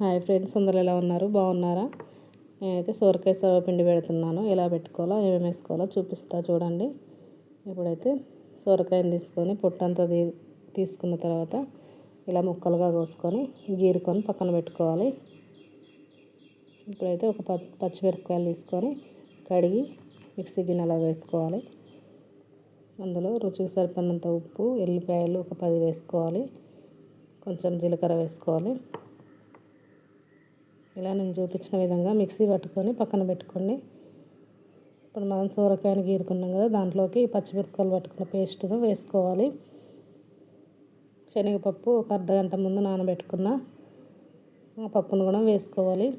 Hi friends, అందరూ ఎలా ఉన్నారు? బాగున్నారా? నేనైతే సొరకాయ సర్వపిండి పెడుతున్నాను. ఎలా పెట్టుకోవాలో ఏమేమి వేసుకోవాలో చూపిస్తా చూడండి. ఇప్పుడైతే సొరకాయని తీసుకొని పొట్టంతా తీసుకున్న తర్వాత ఇలా ముక్కలుగా కోసుకొని గీరుకొని పక్కన పెట్టుకోవాలి. ఇప్పుడైతే ఒక పచ్చిమిరపకాయలు తీసుకొని కడిగి మిక్సీ గిన్నెలో వేసుకోవాలి. అందులో రుచికి సరిపడినంత ఉప్పు, ఎల్లిపాయలు ఒక 10 వేసుకోవాలి. కొంచెం జీలకర్ర వేసుకోవాలి. ఇలా నేను చూపించిన విధంగా మిక్సీ పట్టుకొని పక్కన పెట్టుకోండి. ఇప్పుడు మనం సొరకాయని గీరుకున్నాం కదా, దాంట్లోకి పచ్చిమిరపకాయలు పట్టుకున్న పేస్ట్ను వేసుకోవాలి. శనగపప్పు ఒక అర్ధగంట ముందు నానబెట్టుకున్న ఆ పప్పును కూడా వేసుకోవాలి.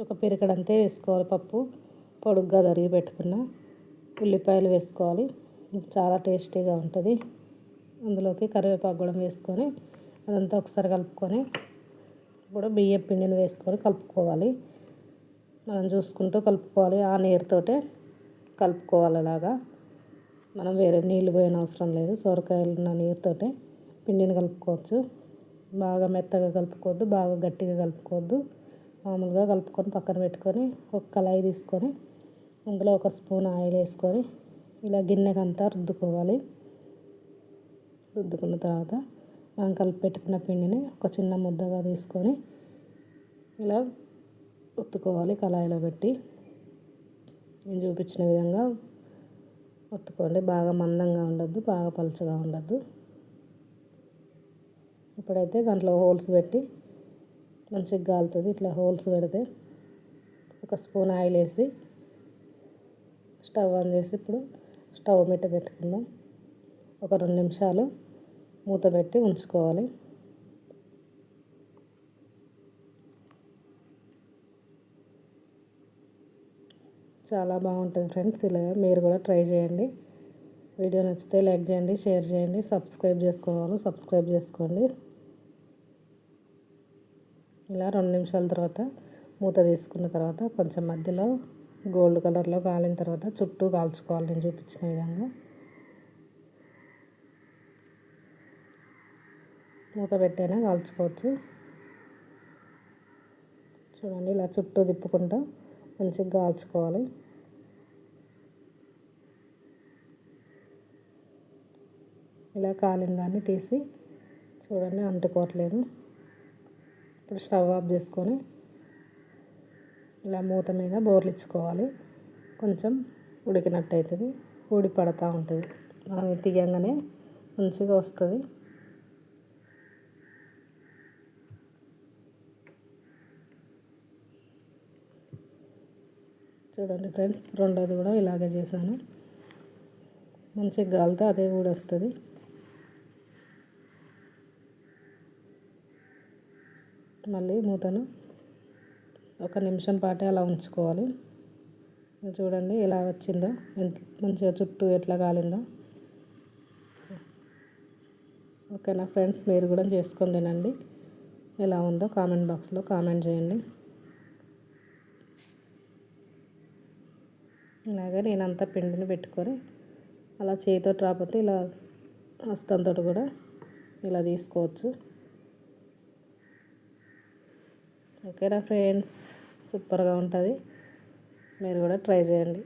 ఒక పిరికడంతే వేసుకోవాలి. పప్పు పొడుగ్గా తరిగి పెట్టుకున్న ఉల్లిపాయలు వేసుకోవాలి. చాలా టేస్టీగా ఉంటుంది. అందులోకి కరివేపాకు కూడా వేసుకొని అదంతా ఒకసారి కలుపుకొని ఇప్పుడు బియ్యం పిండిని వేసుకొని కలుపుకోవాలి. మనం చూసుకుంటూ కలుపుకోవాలి. ఆ నీరుతోటే కలుపుకోవాలి. అలాగా మనం వేరే నీళ్ళు పోయిన అవసరం లేదు. సొరకాయలు ఉన్న నీరుతోటే పిండిని కలుపుకోవచ్చు. బాగా మెత్తగా కలుపుకోవద్దు, బాగా గట్టిగా కలుపుకోవద్దు. మామూలుగా కలుపుకొని పక్కన పెట్టుకొని ఒక కళాయి తీసుకొని అందులో ఒక స్పూన్ ఆయిల్ వేసుకొని ఇలా గిన్నెకంతా రుద్దుకోవాలి. రుద్దుకున్న తర్వాత మనం కలిపి పెట్టుకున్న పిండిని ఒక చిన్న ముద్దగా తీసుకొని ఇలా ఒత్తుకోవాలి. కళాయిలో పెట్టి నేను చూపించిన విధంగా ఒత్తుకోండి. బాగా మందంగా ఉండద్దు, బాగా పలుచగా ఉండద్దు. ఇప్పుడైతే దాంట్లో హోల్స్ పెట్టి మంచిగా కాలుతుంది. ఇట్లా హోల్స్ పెడితే ఒక స్పూన్ ఆయిల్ వేసి స్టవ్ ఆన్ చేసి ఇప్పుడు స్టవ్ మీద పెట్టుకుందాం. ఒక 2 నిమిషాలు మూత పెట్టి ఉంచుకోవాలి. చాలా బాగుంటుంది ఫ్రెండ్స్. ఇలా మీరు కూడా ట్రై చేయండి. వీడియో నచ్చితే లైక్ చేయండి, షేర్ చేయండి. సబ్స్క్రైబ్ చేసుకోండి. ఇలా 2 నిమిషాల తర్వాత మూత తీసుకున్న తర్వాత కొంచెం మధ్యలో గోల్డ్ కలర్లో కాలిన తర్వాత చుట్టూ కాల్చుకోవాలి. నేను చూపించిన విధంగా మూత పెట్టైనా కాల్చుకోవచ్చు. చూడండి, ఇలా చుట్టూ తిప్పుకుంటూ మంచిగా కాల్చుకోవాలి. ఇలా కాలిన దాన్ని తీసి చూడండి, అంటుకోవట్లేదు. ఇప్పుడు స్టవ్ ఆఫ్ చేసుకొని ఇలా మూత మీద బోర్లిచ్చుకోవాలి. కొంచెం ఉడికినట్టు అవుతుంది, ఊడి పడుతూ ఉంటుంది. మనం తీయంగానే మంచిగా వస్తుంది. చూడండి ఫ్రెండ్స్, రెండోది కూడా ఇలాగే చేశాను. మంచిగా గాలితే అదే కూడా వస్తుంది. మళ్ళీ మూతను 1 నిమిషం పాటే అలా ఉంచుకోవాలి. చూడండి ఎలా వచ్చిందో, ఎంత మంచిగా చుట్టూ ఎట్లా కాలిందో. ఓకేనా ఫ్రెండ్స్, మీరు కూడా చేసుకొని తినండి. ఎలా ఉందో కామెంట్ బాక్స్లో కామెంట్ చేయండి. ఇలాగే నేనంతా పిండిని పెట్టుకొని అలా చేతితో రాకపోతే ఇలా హస్తంతో కూడా ఇలా తీసుకోవచ్చు. ఓకేనా ఫ్రెండ్స్, సూపర్గా ఉంటుంది. మీరు కూడా ట్రై చేయండి.